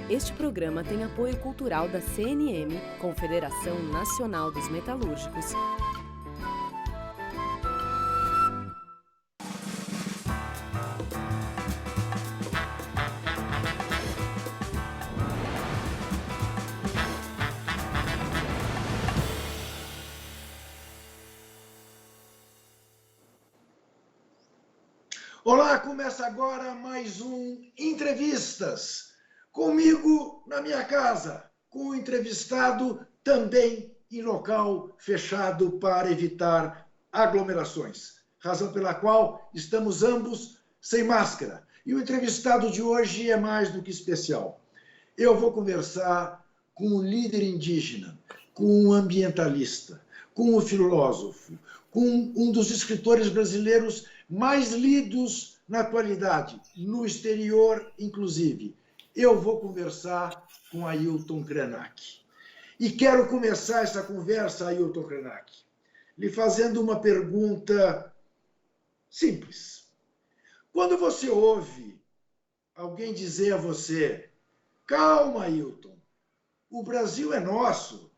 Este programa tem apoio cultural da CNM, Confederação Nacional dos Metalúrgicos. Olá, começa agora mais um Entrevistas. Comigo na minha casa, com o entrevistado também em local fechado para evitar aglomerações. Razão pela qual estamos ambos sem máscara. E o entrevistado de hoje é mais do que especial. Eu vou conversar com um líder indígena, com um ambientalista, com um filósofo, com um dos escritores brasileiros mais lidos na atualidade, no exterior, inclusive. Eu vou conversar com Ailton Krenak. E quero começar essa conversa, Ailton Krenak, lhe fazendo uma pergunta simples. Quando você ouve alguém dizer a você, calma, Ailton, o Brasil é nosso,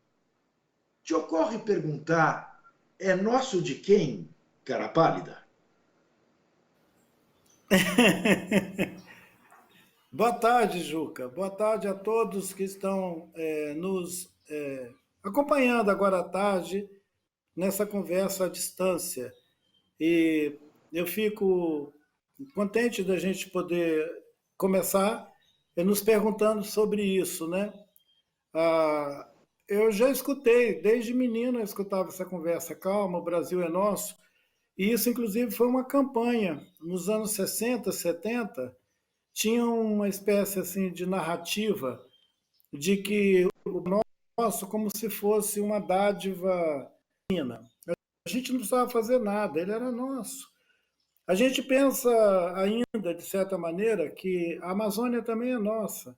te ocorre perguntar, é nosso de quem, cara pálida? Boa tarde, Juca. Boa tarde a todos que estão nos acompanhando agora à tarde nessa conversa à distância. E eu fico contente da gente poder começar nos perguntando sobre isso, né? Eu já escutei, desde menino eu escutava essa conversa, calma, o Brasil é nosso. E isso, inclusive, foi uma campanha nos anos 60, 70, tinha uma espécie assim de narrativa de que o nosso como se fosse uma dádiva divina. A gente não precisava fazer nada, ele era nosso. A gente pensa ainda, de certa maneira, que a Amazônia também é nossa.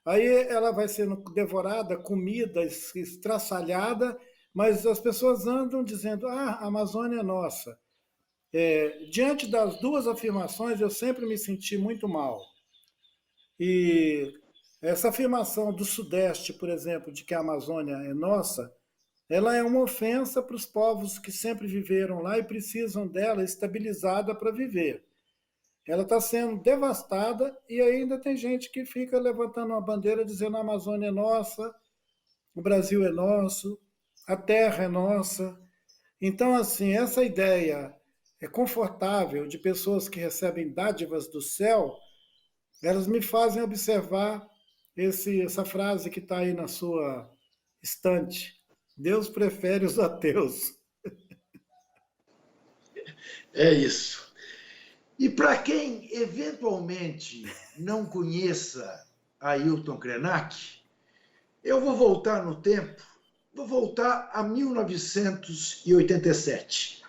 Aí ela vai sendo devorada, comida, estraçalhada, mas as pessoas andam dizendo, a Amazônia é nossa. Diante das duas afirmações, eu sempre me senti muito mal. E essa afirmação do Sudeste, por exemplo, de que a Amazônia é nossa, ela é uma ofensa para os povos que sempre viveram lá e precisam dela estabilizada para viver. Ela está sendo devastada e ainda tem gente que fica levantando uma bandeira dizendo a Amazônia é nossa, o Brasil é nosso, a terra é nossa. Então, assim, essa ideia é confortável de pessoas que recebem dádivas do céu, elas me fazem observar essa frase que está aí na sua estante. Deus prefere os ateus. É isso. E para quem eventualmente não conheça Ailton Krenak, eu vou voltar no tempo, vou voltar a 1987,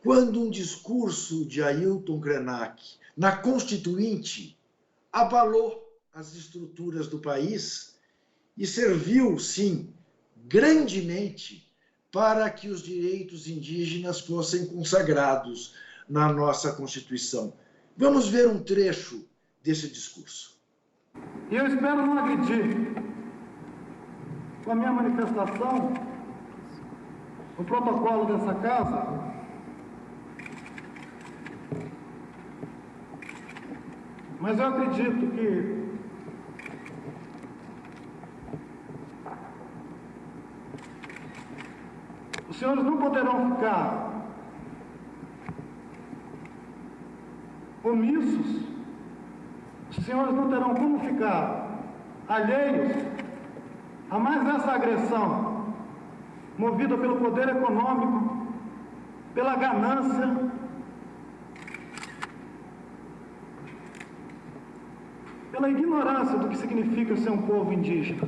quando um discurso de Ailton Krenak na Constituinte abalou as estruturas do país e serviu, sim, grandemente para que os direitos indígenas fossem consagrados na nossa Constituição. Vamos ver um trecho desse discurso. E eu espero não agredir com a minha manifestação o protocolo dessa casa, mas eu acredito que os senhores não poderão ficar omissos, os senhores não terão como ficar alheios a mais essa agressão movida pelo poder econômico, pela ganância, pela ignorância do que significa ser um povo indígena.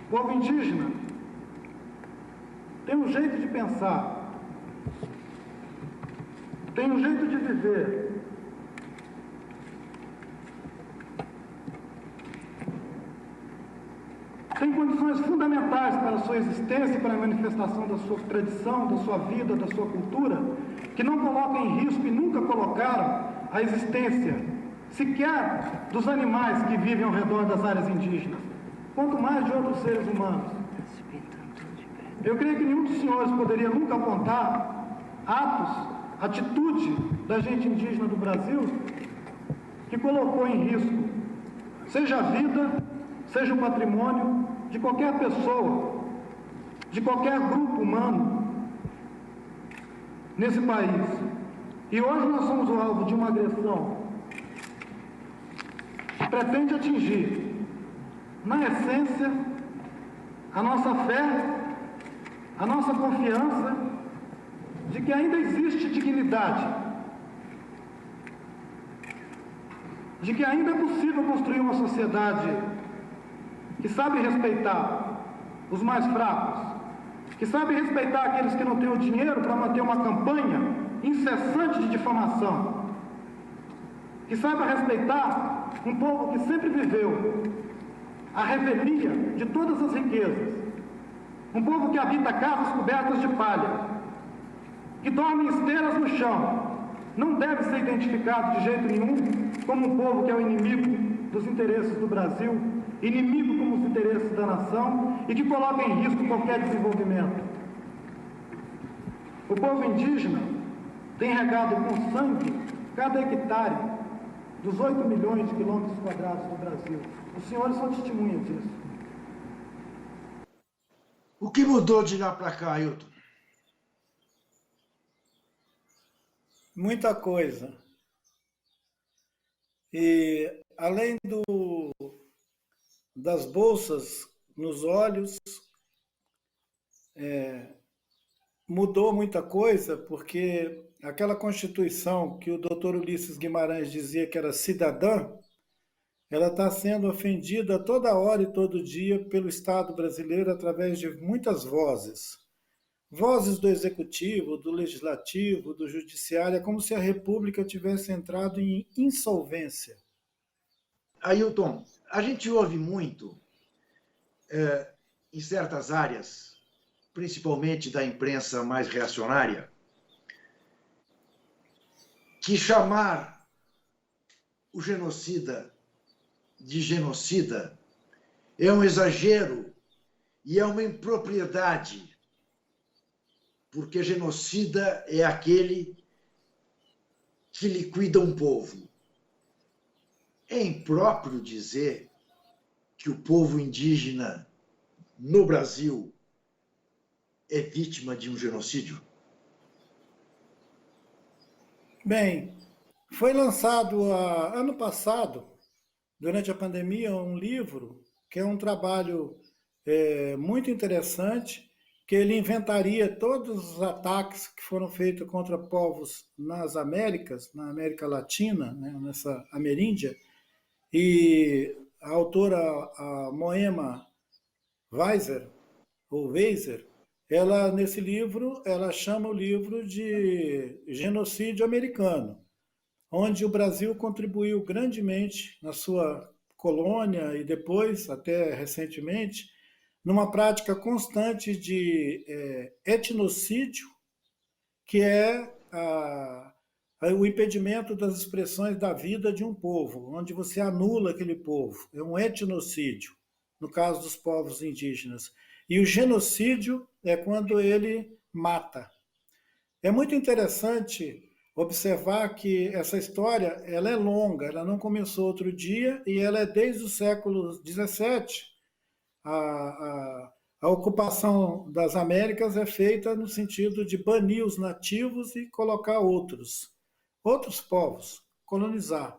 O povo indígena tem um jeito de pensar, tem um jeito de viver, tem condições fundamentais para a sua existência e para a manifestação da sua tradição, da sua vida, da sua cultura, que não colocam em risco e nunca colocaram a existência sequer dos animais que vivem ao redor das áreas indígenas, quanto mais de outros seres humanos. Eu creio que nenhum dos senhores poderia nunca apontar atos, atitude da gente indígena do Brasil que colocou em risco, seja a vida, seja o patrimônio de qualquer pessoa, de qualquer grupo humano nesse país. E hoje nós somos o alvo de uma agressão que pretende atingir, na essência, a nossa fé, a nossa confiança de que ainda existe dignidade, de que ainda é possível construir uma sociedade que sabe respeitar os mais fracos, que sabe respeitar aqueles que não têm o dinheiro para manter uma campanha incessante de difamação, que sabe respeitar um povo que sempre viveu a revelia de todas as riquezas, um povo que habita casas cobertas de palha, que dorme em esteiras no chão, não deve ser identificado de jeito nenhum como um povo que é o inimigo dos interesses do Brasil, inimigo como os interesses da nação e que coloca em risco qualquer desenvolvimento. O povo indígena tem regado com sangue cada hectare dos 8 milhões de quilômetros quadrados do Brasil. Os senhores são testemunhas disso. O que mudou de lá para cá, Ailton? Muita coisa. E além das bolsas nos olhos, mudou muita coisa, porque aquela Constituição que o doutor Ulisses Guimarães dizia que era cidadã, ela está sendo ofendida toda hora e todo dia pelo Estado brasileiro através de muitas vozes. Vozes do Executivo, do Legislativo, do Judiciário, é como se a República tivesse entrado em insolvência. Ailton, a gente ouve muito, em certas áreas, principalmente da imprensa mais reacionária, que chamar o genocida de genocida é um exagero e é uma impropriedade, porque genocida é aquele que liquida um povo. É impróprio dizer que o povo indígena no Brasil é vítima de um genocídio? Bem, foi lançado ano passado, durante a pandemia, um livro que é um trabalho muito interessante, que ele inventaria todos os ataques que foram feitos contra povos nas Américas, na América Latina, né, nessa ameríndia, e a autora, a Moema Weiser, ou Weiser, ela, nesse livro, ela chama o livro de Genocídio Americano, onde o Brasil contribuiu grandemente na sua colônia e depois, até recentemente, numa prática constante de etnocídio, que é o impedimento das expressões da vida de um povo, onde você anula aquele povo. É um etnocídio, no caso dos povos indígenas. E o genocídio é quando ele mata. É muito interessante observar que essa história ela é longa, ela não começou outro dia e ela é desde o século XVII. A ocupação das Américas é feita no sentido de banir os nativos e colocar outros povos, colonizar.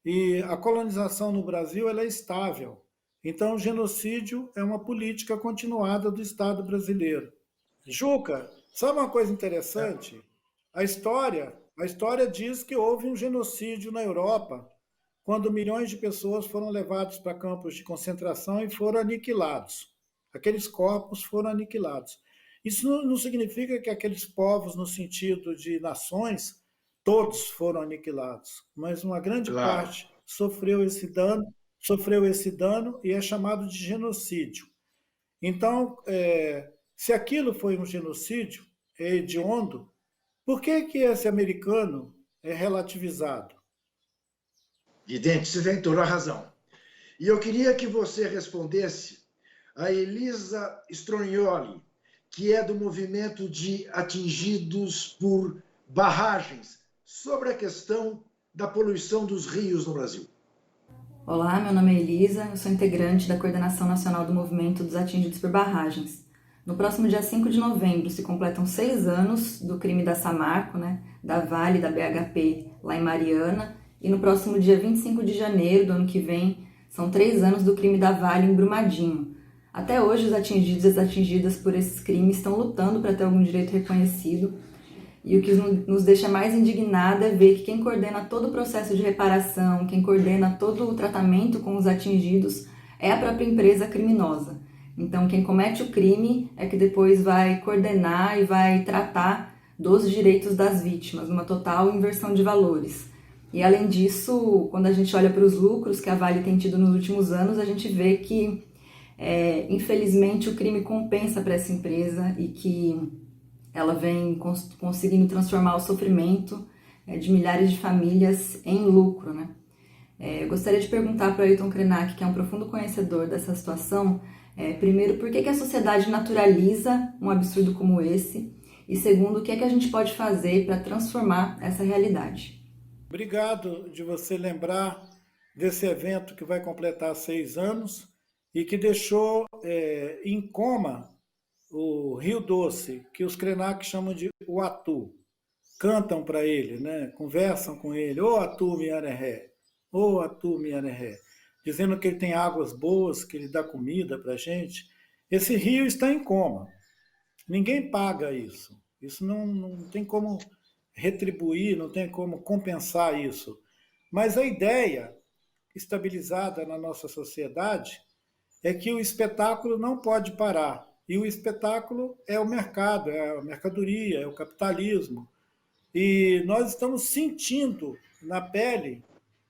E a colonização no Brasil ela é estável. Então, o genocídio é uma política continuada do Estado brasileiro. Juca, sabe uma coisa interessante? A história diz que houve um genocídio na Europa, quando milhões de pessoas foram levadas para campos de concentração e foram aniquilados. Aqueles corpos foram aniquilados. Isso não significa que aqueles povos, no sentido de nações, todos foram aniquilados, mas uma grande parte sofreu esse dano e é chamado de genocídio. Então, se aquilo foi um genocídio, é hediondo, por que esse americano é relativizado? Evidente, você tem toda a razão. E eu queria que você respondesse a Elisa Strognoli, que é do movimento de atingidos por barragens, sobre a questão da poluição dos rios no Brasil. Olá, meu nome é Elisa, eu sou integrante da Coordenação Nacional do Movimento dos Atingidos por Barragens. No próximo dia 5 de novembro se completam 6 anos do crime da Samarco, da Vale, da BHP, lá em Mariana, e no próximo dia 25 de janeiro do ano que vem são 3 anos do crime da Vale em Brumadinho. Até hoje os atingidos e as atingidas por esses crimes estão lutando para ter algum direito reconhecido, e o que nos deixa mais indignada é ver que quem coordena todo o processo de reparação, quem coordena todo o tratamento com os atingidos é a própria empresa criminosa. Então, quem comete o crime é que depois vai coordenar e vai tratar dos direitos das vítimas, numa total inversão de valores. E, além disso, quando a gente olha para os lucros que a Vale tem tido nos últimos anos, a gente vê que, infelizmente, o crime compensa para essa empresa e que ela vem conseguindo transformar o sofrimento de milhares de famílias em lucro, Eu gostaria de perguntar para o Ailton Krenak, que é um profundo conhecedor dessa situação, primeiro, por que a sociedade naturaliza um absurdo como esse? E segundo, o que é que a gente pode fazer para transformar essa realidade? Obrigado de você lembrar desse evento que vai completar 6 anos e que deixou em coma o Rio Doce, que os Krenak chamam de Uatu. Cantam para ele, conversam com ele, ô Atu Miareré, ô Atu Miareré, dizendo que ele tem águas boas, que ele dá comida para a gente. Esse rio está em coma. Ninguém paga isso. Isso não tem como retribuir, não tem como compensar isso. Mas a ideia estabilizada na nossa sociedade é que o espetáculo não pode parar. E o espetáculo é o mercado, é a mercadoria, é o capitalismo. E nós estamos sentindo na pele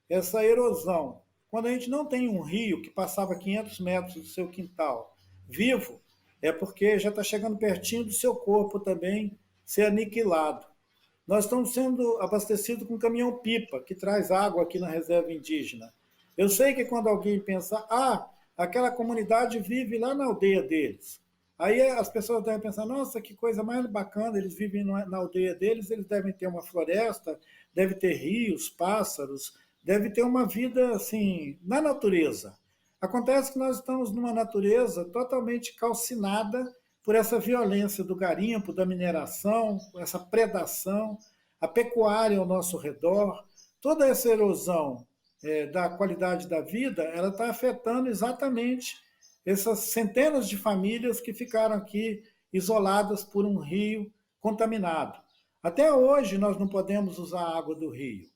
essa erosão. Quando a gente não tem um rio que passava 500 metros do seu quintal vivo, é porque já está chegando pertinho do seu corpo também ser aniquilado. Nós estamos sendo abastecidos com caminhão-pipa, que traz água aqui na reserva indígena. Eu sei que quando alguém pensa, aquela comunidade vive lá na aldeia deles. Aí as pessoas devem pensar, nossa, que coisa mais bacana, eles vivem na aldeia deles, eles devem ter uma floresta, deve ter rios, pássaros, deve ter uma vida assim, na natureza. Acontece que nós estamos numa natureza totalmente calcinada por essa violência do garimpo, da mineração, essa predação, a pecuária ao nosso redor, toda essa erosão da qualidade da vida, ela está afetando exatamente essas centenas de famílias que ficaram aqui isoladas por um rio contaminado. Até hoje nós não podemos usar a água do rio.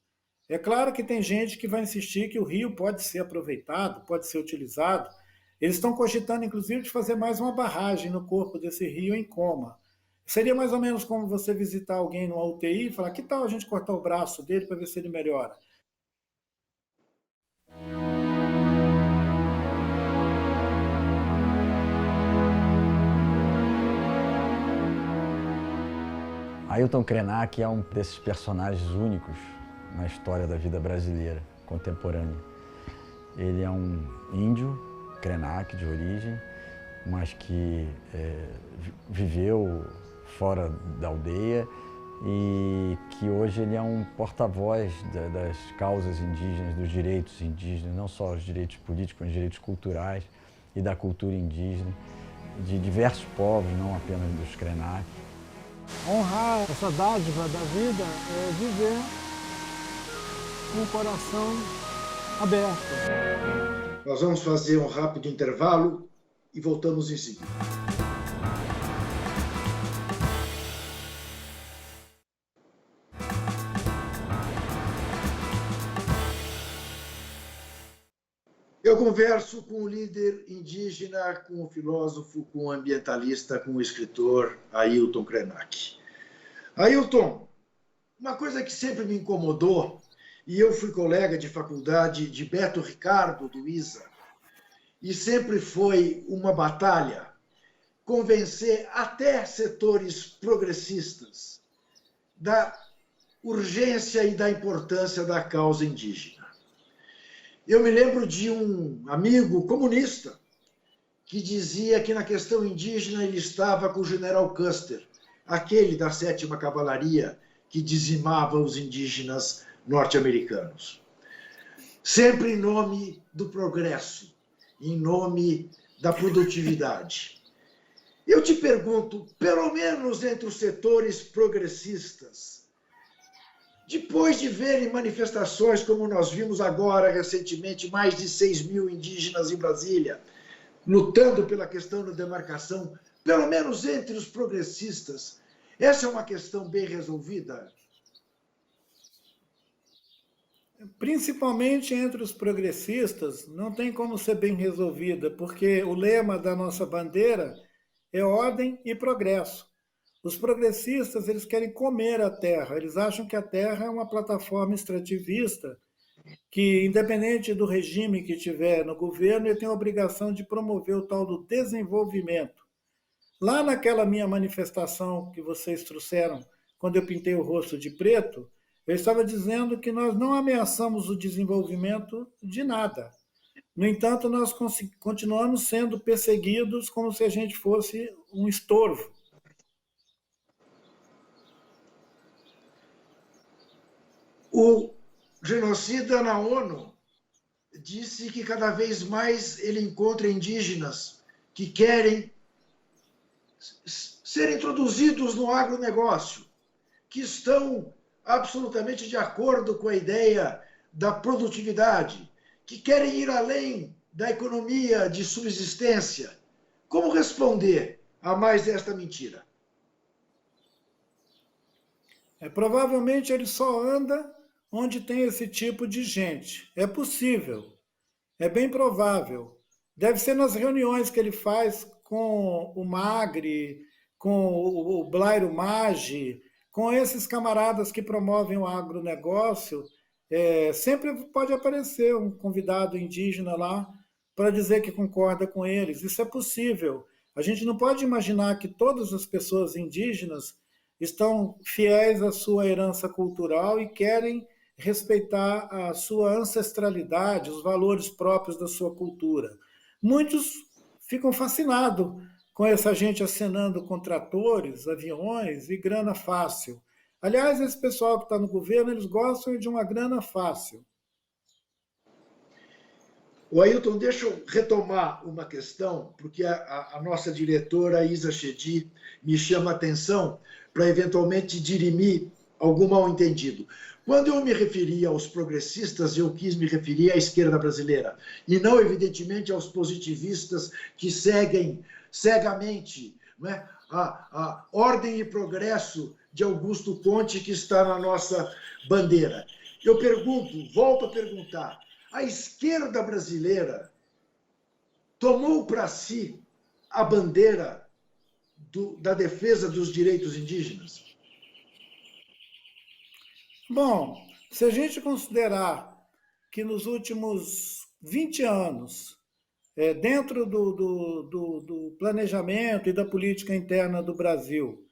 É claro que tem gente que vai insistir que o rio pode ser aproveitado, pode ser utilizado. Eles estão cogitando, inclusive, de fazer mais uma barragem no corpo desse rio em coma. Seria mais ou menos como você visitar alguém numa UTI e falar, que tal a gente cortar o braço dele para ver se ele melhora? Ailton Krenak é um desses personagens únicos na história da vida brasileira contemporânea. Ele é um índio, Krenak de origem, mas que viveu fora da aldeia e que hoje ele é um porta-voz das causas indígenas, dos direitos indígenas, não só os direitos políticos, mas os direitos culturais e da cultura indígena, de diversos povos, não apenas dos Krenak. Honrar essa dádiva da vida é viver com o coração aberto. Nós vamos fazer um rápido intervalo e voltamos em seguida. Eu converso com o líder indígena, com o filósofo, com o ambientalista, com o escritor Ailton Krenak. Ailton, uma coisa que sempre me incomodou, e eu fui colega de faculdade de Beto Ricardo, do ISA, e sempre foi uma batalha convencer até setores progressistas da urgência e da importância da causa indígena. Eu me lembro de um amigo comunista que dizia que na questão indígena ele estava com o general Custer, aquele da 7ª Cavalaria que dizimava os indígenas norte-americanos. Sempre em nome do progresso, em nome da produtividade. Eu te pergunto, pelo menos entre os setores progressistas, depois de verem manifestações como nós vimos agora, recentemente, mais de 6.000 indígenas em Brasília, lutando pela questão da demarcação, pelo menos entre os progressistas, essa é uma questão bem resolvida? Principalmente entre os progressistas, não tem como ser bem resolvida, porque o lema da nossa bandeira é ordem e progresso. Os progressistas, eles querem comer a terra, eles acham que a terra é uma plataforma extrativista que, independente do regime que tiver no governo, ele tem a obrigação de promover o tal do desenvolvimento. Lá naquela minha manifestação que vocês trouxeram, quando eu pintei o rosto de preto, eu estava dizendo que nós não ameaçamos o desenvolvimento de nada. No entanto, nós continuamos sendo perseguidos como se a gente fosse um estorvo. O genocida na ONU disse que cada vez mais ele encontra indígenas que querem ser introduzidos no agronegócio, que estão absolutamente de acordo com a ideia da produtividade, que querem ir além da economia de subsistência. Como responder a mais esta mentira? Provavelmente ele só anda onde tem esse tipo de gente. É possível, é bem provável. Deve ser nas reuniões que ele faz com o Magre, com o Blairo Maggi, com esses camaradas que promovem o agronegócio. Sempre pode aparecer um convidado indígena lá para dizer que concorda com eles. Isso é possível. A gente não pode imaginar que todas as pessoas indígenas estão fiéis à sua herança cultural e querem respeitar a sua ancestralidade, os valores próprios da sua cultura. Muitos ficam fascinados com essa gente acenando com tratores, aviões e grana fácil. Aliás, esse pessoal que está no governo, eles gostam de uma grana fácil. O Ailton, deixa eu retomar uma questão, porque a nossa diretora, Isa Chedi, me chama a atenção para eventualmente dirimir algum mal-entendido. Quando eu me referi aos progressistas, eu quis me referir à esquerda brasileira, e não, evidentemente, aos positivistas que seguem cegamente, não é, a ordem e progresso de Augusto Conte, que está na nossa bandeira. Eu pergunto, volto a perguntar, a esquerda brasileira tomou para si a bandeira da defesa dos direitos indígenas? Bom, se a gente considerar que nos últimos 20 anos, dentro do planejamento e da política interna do Brasil,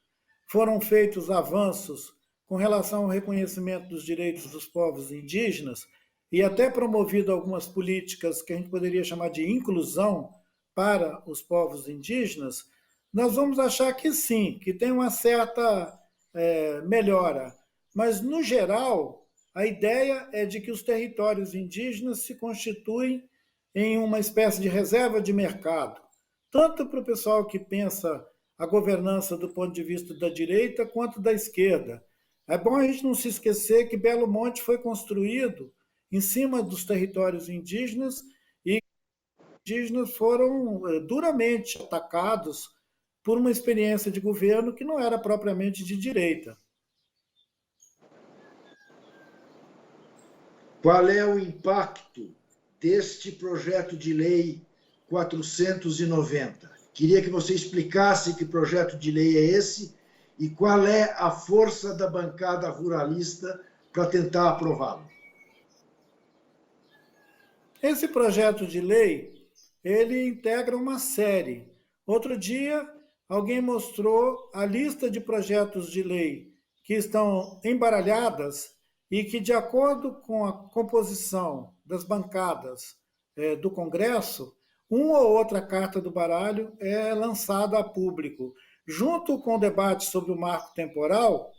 foram feitos avanços com relação ao reconhecimento dos direitos dos povos indígenas e até promovido algumas políticas que a gente poderia chamar de inclusão para os povos indígenas, nós vamos achar que sim, que tem uma certa melhora. Mas, no geral, a ideia é de que os territórios indígenas se constituem em uma espécie de reserva de mercado, tanto para o pessoal que pensa a governança do ponto de vista da direita quanto da esquerda. É bom a gente não se esquecer que Belo Monte foi construído em cima dos territórios indígenas e os indígenas foram duramente atacados por uma experiência de governo que não era propriamente de direita. Qual é o impacto deste projeto de lei 490? Queria que você explicasse que projeto de lei é esse e qual é a força da bancada ruralista para tentar aprová-lo. Esse projeto de lei, ele integra uma série. Outro dia, alguém mostrou a lista de projetos de lei que estão embaralhadas e que, de acordo com a composição das bancadas do Congresso, uma ou outra carta do baralho é lançada a público. Junto com o debate sobre o marco temporal,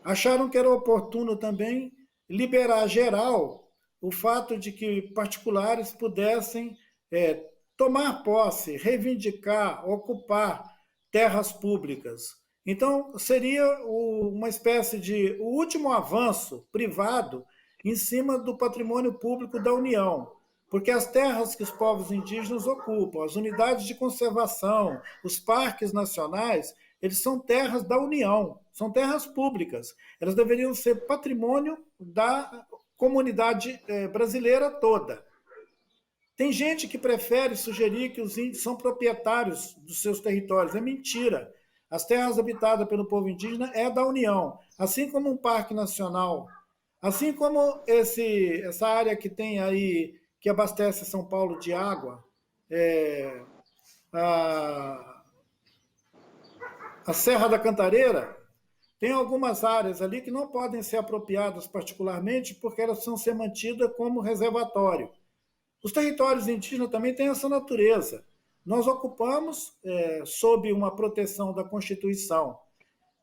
acharam que era oportuno também liberar geral o fato de que particulares pudessem tomar posse, reivindicar, ocupar terras públicas. Então, seria uma espécie de o último avanço privado em cima do patrimônio público da União, porque as terras que os povos indígenas ocupam, as unidades de conservação, os parques nacionais, eles são terras da União, são terras públicas. Elas deveriam ser patrimônio da comunidade brasileira toda. Tem gente que prefere sugerir que os índios são proprietários dos seus territórios. É mentira. As terras habitadas pelo povo indígena é da União, assim como um parque nacional, assim como essa área que tem aí, que abastece São Paulo de água, a Serra da Cantareira, tem algumas áreas ali que não podem ser apropriadas particularmente porque elas precisam ser mantidas como reservatório. Os territórios indígenas também têm essa natureza. Nós ocupamos sob uma proteção da Constituição.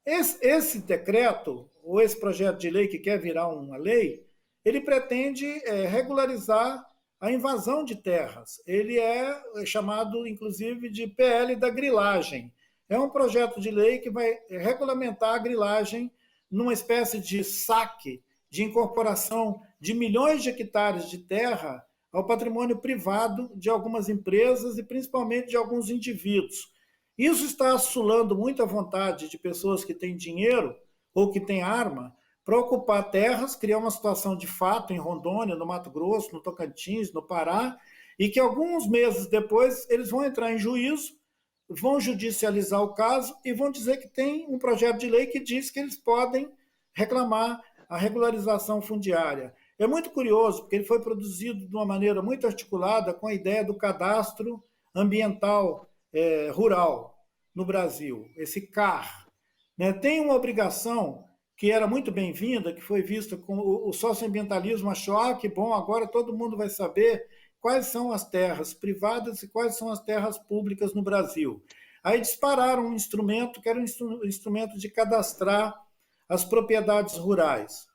Esse decreto, ou esse projeto de lei que quer virar uma lei, ele pretende regularizar a invasão de terras. Ele é chamado, inclusive, de PL da grilagem. É um projeto de lei que vai regulamentar a grilagem numa espécie de saque, de incorporação de milhões de hectares de terra ao patrimônio privado de algumas empresas e principalmente de alguns indivíduos. Isso está assolando muita vontade de pessoas que têm dinheiro ou que têm arma para ocupar terras, criar uma situação de fato em Rondônia, no Mato Grosso, no Tocantins, no Pará, e que alguns meses depois eles vão entrar em juízo, vão judicializar o caso e vão dizer que tem um projeto de lei que diz que eles podem reclamar a regularização fundiária. É muito curioso, porque ele foi produzido de uma maneira muito articulada com a ideia do cadastro ambiental rural no Brasil, esse CAR. Tem uma obrigação que era muito bem-vinda, que foi vista com o socioambientalismo, achou que bom, agora todo mundo vai saber quais são as terras privadas e quais são as terras públicas no Brasil. Aí dispararam um instrumento que era um instrumento de cadastrar as propriedades rurais.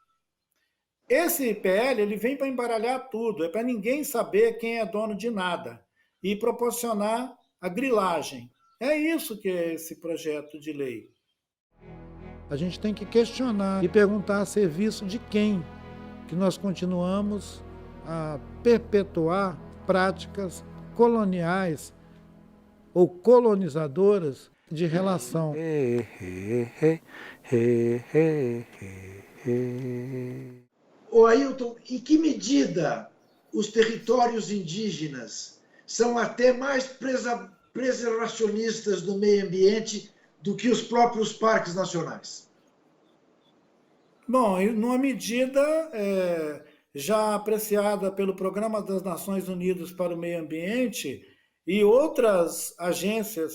Esse PL ele vem para embaralhar tudo, é para ninguém saber quem é dono de nada e proporcionar a grilagem. É isso que é esse projeto de lei. A gente tem que questionar e perguntar a serviço de quem que nós continuamos a perpetuar práticas coloniais ou colonizadoras de relação. Ô Ailton, em que medida os territórios indígenas são até mais preservacionistas do meio ambiente do que os próprios parques nacionais? Bom, numa medida já apreciada pelo Programa das Nações Unidas para o Meio Ambiente e outras agências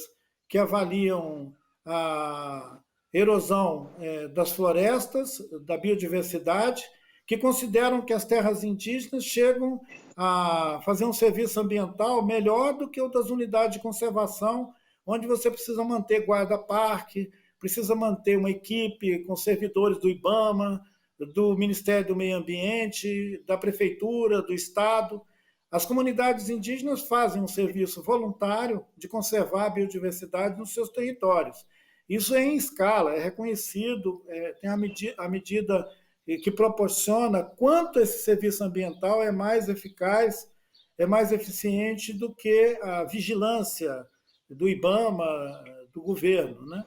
que avaliam a erosão das florestas, da biodiversidade, que consideram que as terras indígenas chegam a fazer um serviço ambiental melhor do que o das unidades de conservação, onde você precisa manter guarda-parque, precisa manter uma equipe com servidores do IBAMA, do Ministério do Meio Ambiente, da Prefeitura, do Estado. As comunidades indígenas fazem um serviço voluntário de conservar a biodiversidade nos seus territórios. Isso é em escala, é reconhecido, tem a medida que proporciona quanto esse serviço ambiental é mais eficaz, é mais eficiente do que a vigilância do IBAMA, do governo, né?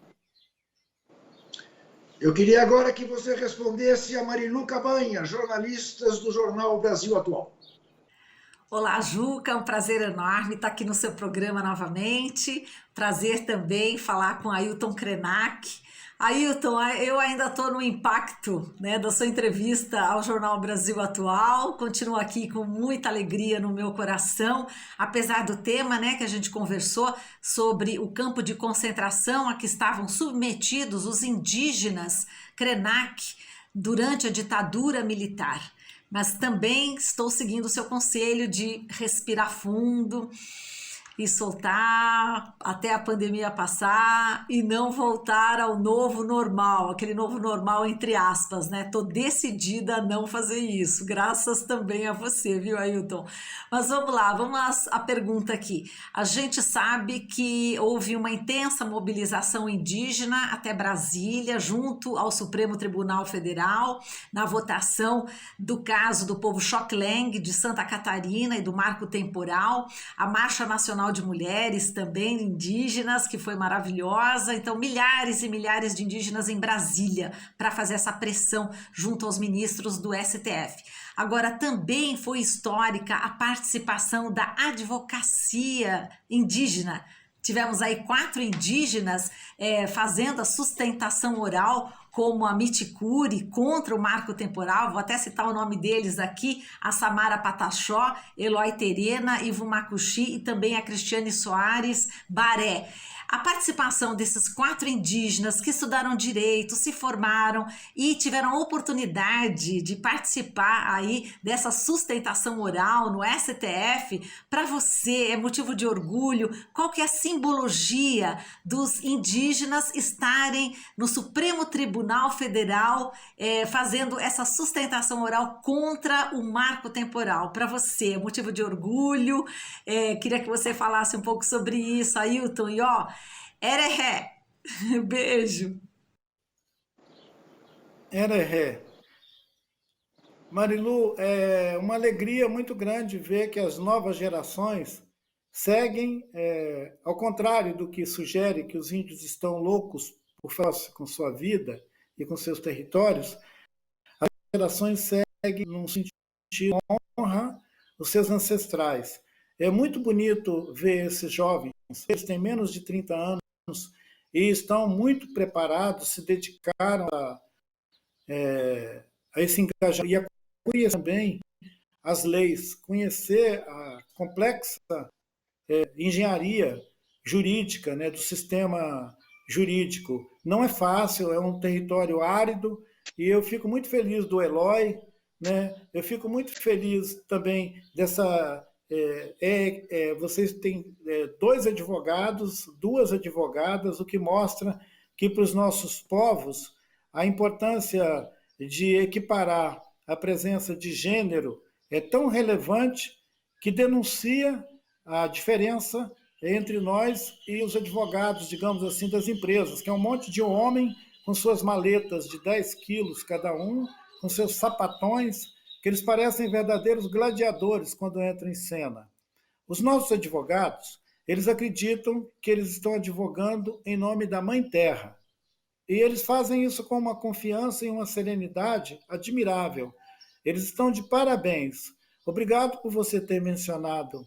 Eu queria agora que você respondesse a Marilu Cabanha, jornalista do jornal Brasil Atual. Olá, Juca, é um prazer enorme estar aqui no seu programa novamente. Prazer também falar com Ailton Krenak. Ailton, eu ainda estou no impacto, né, da sua entrevista ao Jornal Brasil Atual. Continuo aqui com muita alegria no meu coração, apesar do tema, né, que a gente conversou sobre o campo de concentração a que estavam submetidos os indígenas Krenak durante a ditadura militar, mas também estou seguindo o seu conselho de respirar fundo e soltar até a pandemia passar e não voltar ao novo normal, aquele novo normal entre aspas, né? Tô decidida a não fazer isso, graças também a você, viu, Ailton? Mas vamos lá, vamos à pergunta aqui. A gente sabe que houve uma intensa mobilização indígena até Brasília, junto ao Supremo Tribunal Federal, na votação do caso do povo Xoklenger de Santa Catarina e do marco temporal, a Marcha Nacional de Mulheres também indígenas, que foi maravilhosa. Então, milhares e milhares de indígenas em Brasília para fazer essa pressão junto aos ministros do STF. Agora, também foi histórica a participação da advocacia indígena. Tivemos aí 4 indígenas fazendo a sustentação oral, como a Miticuri, contra o marco temporal. Vou até citar o nome deles aqui: a Samara Pataxó, Eloy Terena, Ivo Macuxi e também a Cristiane Soares Baré. A participação desses 4 indígenas que estudaram direito, se formaram e tiveram a oportunidade de participar aí dessa sustentação oral no STF, para você é motivo de orgulho? Qual que é a simbologia dos indígenas estarem no Supremo Tribunal Federal fazendo essa sustentação oral contra o marco temporal? Para você é motivo de orgulho? Queria que você falasse um pouco sobre isso, Ailton, e Ereré, beijo. Ereré. Marilu, é uma alegria muito grande ver que as novas gerações seguem, ao contrário do que sugere que os índios estão loucos por fazer com sua vida e com seus territórios, as gerações seguem num sentido de honra os seus ancestrais. É muito bonito ver esses jovens, eles têm menos de 30 anos e estão muito preparados, se dedicaram a esse engajamento e a conhecer também as leis, conhecer a complexa engenharia jurídica, né, do sistema jurídico. Não é fácil, é um território árido, e eu fico muito feliz do Eloy, né? Eu fico muito feliz também dessa... vocês têm 2 advogados, 2 advogadas, o que mostra que para os nossos povos a importância de equiparar a presença de gênero é tão relevante que denuncia a diferença entre nós e os advogados, digamos assim, das empresas, que é um monte de homem com suas maletas de 10 quilos cada um, com seus sapatões, que eles parecem verdadeiros gladiadores quando entram em cena. Os nossos advogados, eles acreditam que eles estão advogando em nome da Mãe Terra. E eles fazem isso com uma confiança e uma serenidade admirável. Eles estão de parabéns. Obrigado por você ter mencionado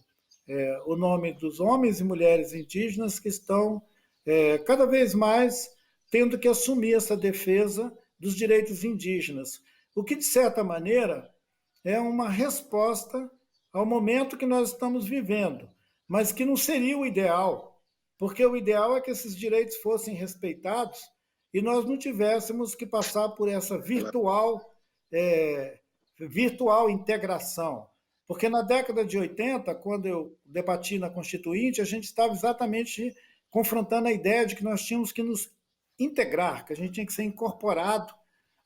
o nome dos homens e mulheres indígenas que estão cada vez mais tendo que assumir essa defesa dos direitos indígenas. O que, de certa maneira, é uma resposta ao momento que nós estamos vivendo, mas que não seria o ideal, porque o ideal é que esses direitos fossem respeitados e nós não tivéssemos que passar por essa virtual integração. Porque na década de 80, quando eu debati na Constituinte, a gente estava exatamente confrontando a ideia de que nós tínhamos que nos integrar, que a gente tinha que ser incorporado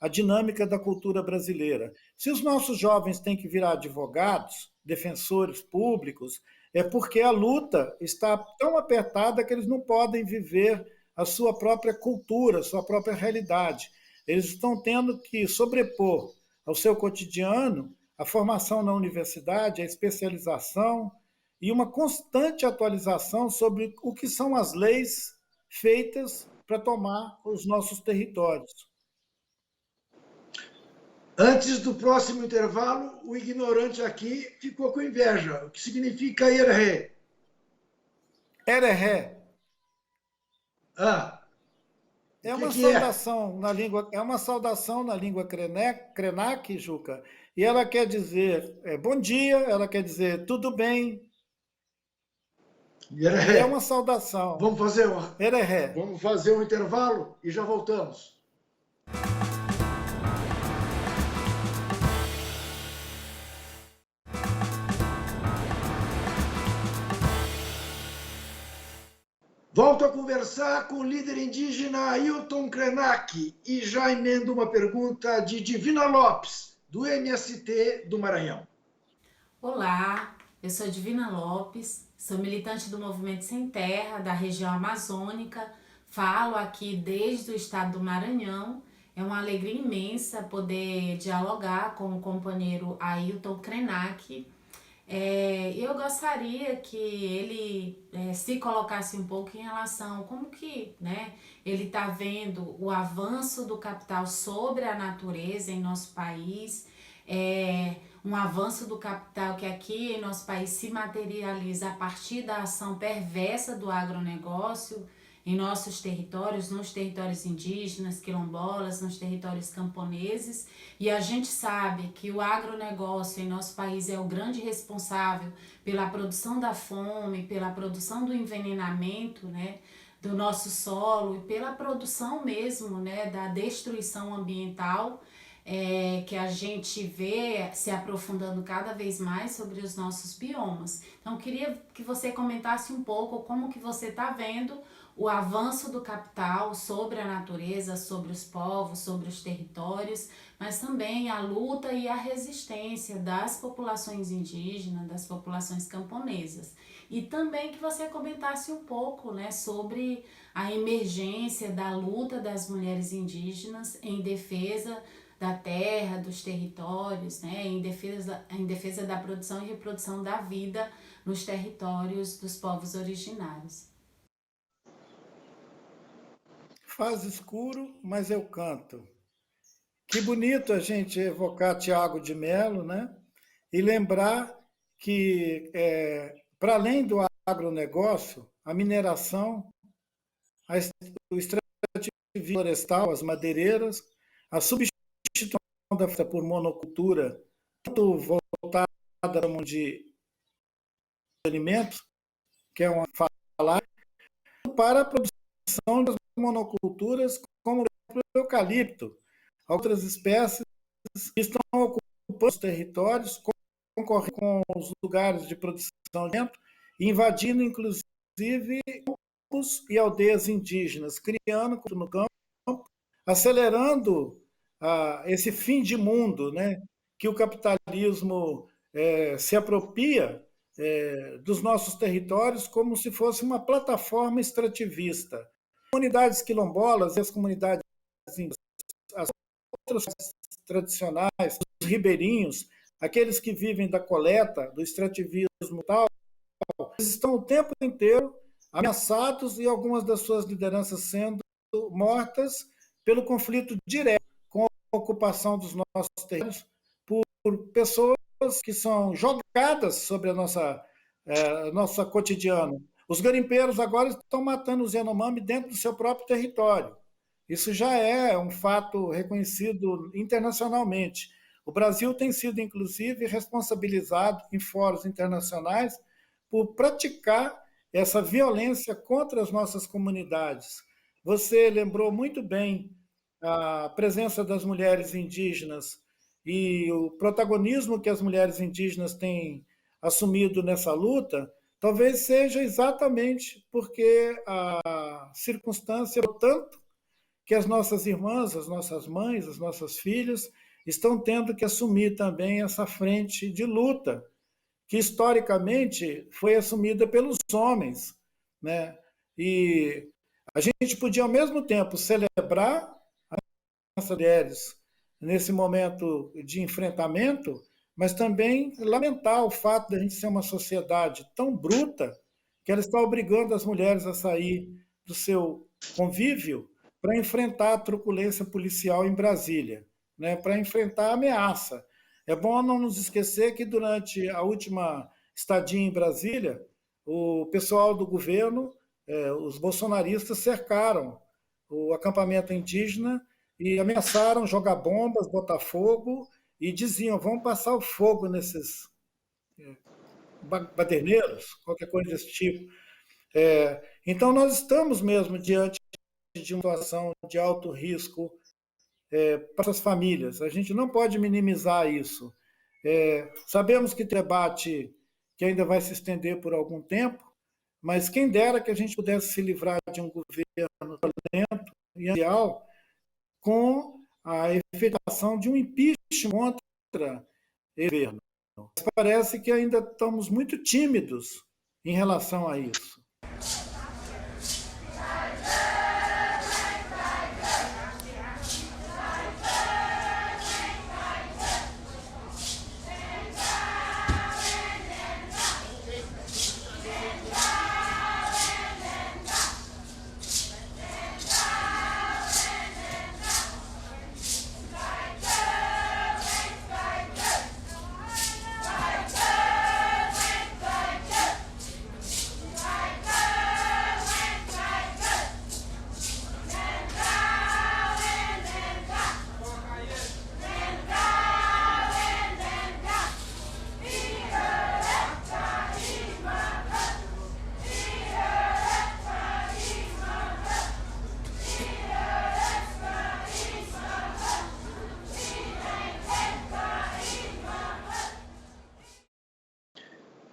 à dinâmica da cultura brasileira. Se os nossos jovens têm que virar advogados, defensores públicos, é porque a luta está tão apertada que eles não podem viver a sua própria cultura, a sua própria realidade. Eles estão tendo que sobrepor ao seu cotidiano a formação na universidade, a especialização e uma constante atualização sobre o que são as leis feitas para tomar os nossos territórios. Antes do próximo intervalo, o ignorante aqui ficou com inveja. O que significa erré? Erré. É uma saudação na língua, uma saudação na língua Krenak, Juca, e ela quer dizer bom dia, ela quer dizer tudo bem. Erré. É uma saudação. Vamos fazer um intervalo e já voltamos. Volto a conversar com o líder indígena Ailton Krenak e já emendo uma pergunta de Divina Lopes, do MST do Maranhão. Olá, eu sou Divina Lopes, sou militante do Movimento Sem Terra, da região amazônica, falo aqui desde o estado do Maranhão. É uma alegria imensa poder dialogar com o companheiro Ailton Krenak. Eu gostaria que ele se colocasse um pouco em relação a como que, né, ele está vendo o avanço do capital sobre a natureza em nosso país, um avanço do capital que aqui em nosso país se materializa a partir da ação perversa do agronegócio em nossos territórios, nos territórios indígenas, quilombolas, nos territórios camponeses, e a gente sabe que o agronegócio em nosso país é o grande responsável pela produção da fome, pela produção do envenenamento, né, do nosso solo e pela produção mesmo, né, da destruição ambiental, que a gente vê se aprofundando cada vez mais sobre os nossos biomas. Então, queria que você comentasse um pouco como que você está vendo o avanço do capital sobre a natureza, sobre os povos, sobre os territórios, mas também a luta e a resistência das populações indígenas, das populações camponesas. E também que você comentasse um pouco, né, sobre a emergência da luta das mulheres indígenas em defesa da terra, dos territórios, né, em defesa da produção e reprodução da vida nos territórios dos povos originários. Faz escuro, mas eu canto. Que bonito a gente evocar Tiago de Mello, né? E lembrar que, para além do agronegócio, a mineração, o extrativismo florestal, as madeireiras, a substituição da floresta por monocultura, tanto voltada de alimentos, que é uma falácia, para a produção das monoculturas, como o eucalipto, outras espécies que estão ocupando os territórios, concorrendo com os lugares de produção de alimento, invadindo, inclusive, campos e aldeias indígenas, criando no campo, acelerando esse fim de mundo, né, que o capitalismo se apropria dos nossos territórios como se fosse uma plataforma extrativista. As comunidades quilombolas e as comunidades indígenas, as outras tradicionais, os ribeirinhos, aqueles que vivem da coleta, do extrativismo tal, eles estão o tempo inteiro ameaçados e algumas das suas lideranças sendo mortas pelo conflito direto com a ocupação dos nossos territórios por pessoas que são jogadas sobre a nossa cotidiano. Os garimpeiros agora estão matando os Yanomami dentro do seu próprio território. Isso já é um fato reconhecido internacionalmente. O Brasil tem sido, inclusive, responsabilizado em fóruns internacionais por praticar essa violência contra as nossas comunidades. Você lembrou muito bem a presença das mulheres indígenas e o protagonismo que as mulheres indígenas têm assumido nessa luta, talvez seja exatamente porque a circunstância, tanto que as nossas irmãs, as nossas mães, as nossas filhas estão tendo que assumir também essa frente de luta, que historicamente foi assumida pelos homens, né? E a gente podia, ao mesmo tempo, celebrar as mulheres nesse momento de enfrentamento, mas também lamentar o fato de a gente ser uma sociedade tão bruta que ela está obrigando as mulheres a sair do seu convívio para enfrentar a truculência policial em Brasília, né? Para enfrentar a ameaça. É bom não nos esquecer que durante a última estadia em Brasília, o pessoal do governo, os bolsonaristas, cercaram o acampamento indígena e ameaçaram jogar bombas, botar fogo, e diziam, vamos passar o fogo nesses baderneiros, qualquer coisa desse tipo. Então, nós estamos mesmo diante de uma situação de alto risco para as famílias. A gente não pode minimizar isso. Sabemos que debate que ainda vai se estender por algum tempo, mas quem dera que a gente pudesse se livrar de um governo violento e antisocial com a efetivação de um impeachment contra esse governo. Mas parece que ainda estamos muito tímidos em relação a isso.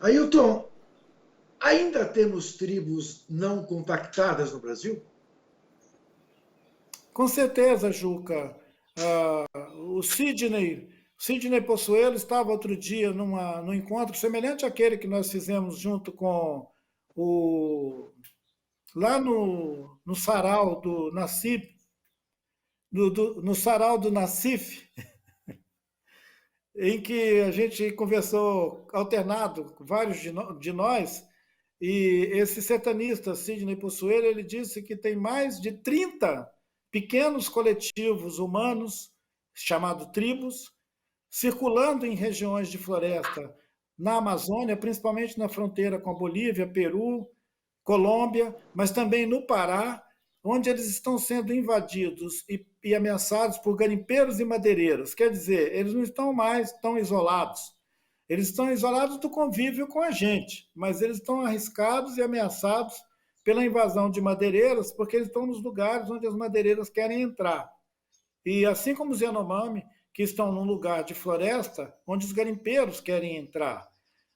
Ailton, ainda temos tribos não contactadas no Brasil? Com certeza, Juca. O Sidney Possuelo estava outro dia num encontro semelhante àquele que nós fizemos junto com lá no sarau do Nassif, no sarau do Nassif, em que a gente conversou alternado, vários de nós, e esse sertanista, Sidney Possuelo, ele disse que tem mais de 30 pequenos coletivos humanos, chamados tribos, circulando em regiões de floresta na Amazônia, principalmente na fronteira com a Bolívia, Peru, Colômbia, mas também no Pará, onde eles estão sendo invadidos e ameaçados por garimpeiros e madeireiros. Quer dizer, eles não estão mais tão isolados. Eles estão isolados do convívio com a gente, mas eles estão arriscados e ameaçados pela invasão de madeireiros, porque eles estão nos lugares onde as madeireiras querem entrar. E assim como os Yanomami, que estão num lugar de floresta onde os garimpeiros querem entrar.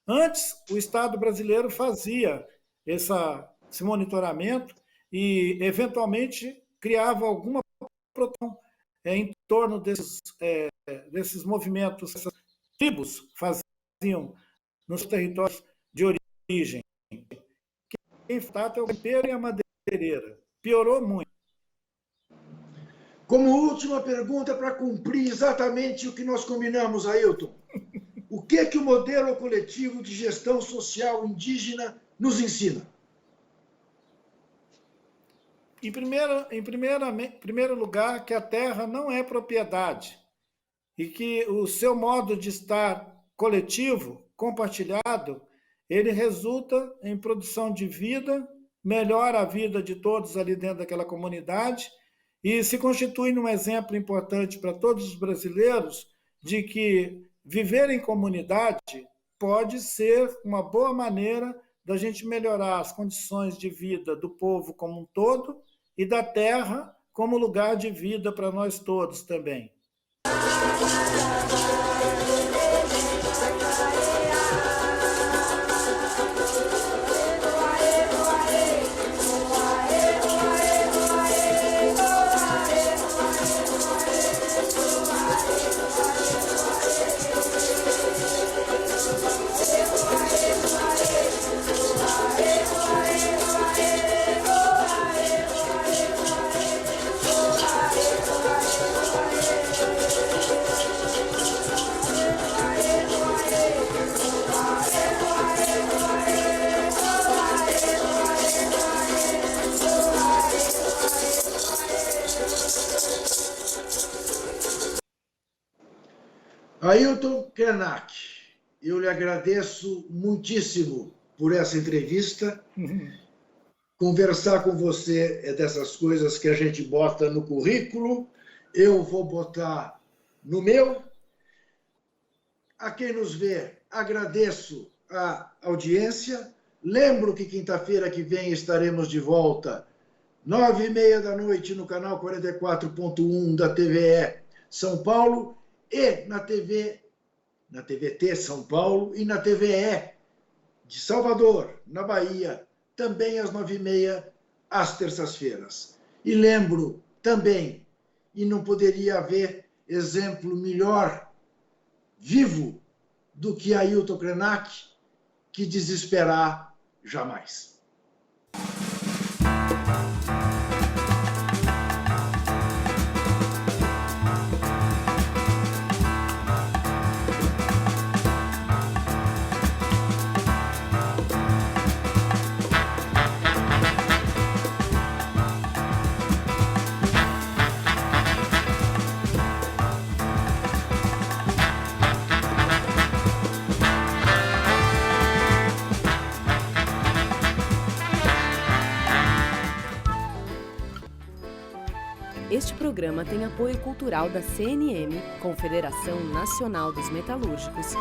Antes, o Estado brasileiro fazia esse monitoramento e, eventualmente, criava alguma proteção em torno desses movimentos, essas tribos faziam nos territórios de origem. Quem trata é o garimpeiro e a madeireira. Piorou muito. Como última pergunta, para cumprir exatamente o que nós combinamos, Ailton, o que o modelo coletivo de gestão social indígena nos ensina? Em primeiro lugar, que a terra não é propriedade e que o seu modo de estar coletivo, compartilhado, ele resulta em produção de vida, melhora a vida de todos ali dentro daquela comunidade e se constitui num exemplo importante para todos os brasileiros de que viver em comunidade pode ser uma boa maneira da gente melhorar as condições de vida do povo como um todo e da terra como lugar de vida para nós todos também. Ailton Krenak, eu lhe agradeço muitíssimo por essa entrevista. Conversar com você é dessas coisas que a gente bota no currículo, eu vou botar no meu. A quem nos vê, agradeço a audiência. Lembro que quinta-feira que vem estaremos de volta, 9h30 da noite, no canal 44.1 da TVE São Paulo, e na TVT São Paulo e na TVE de Salvador, na Bahia, também às 9h30, às terças-feiras. E lembro também, e não poderia haver exemplo melhor, vivo, do que Ailton Krenak, que desesperar jamais. Este programa tem apoio cultural da CNM, Confederação Nacional dos Metalúrgicos,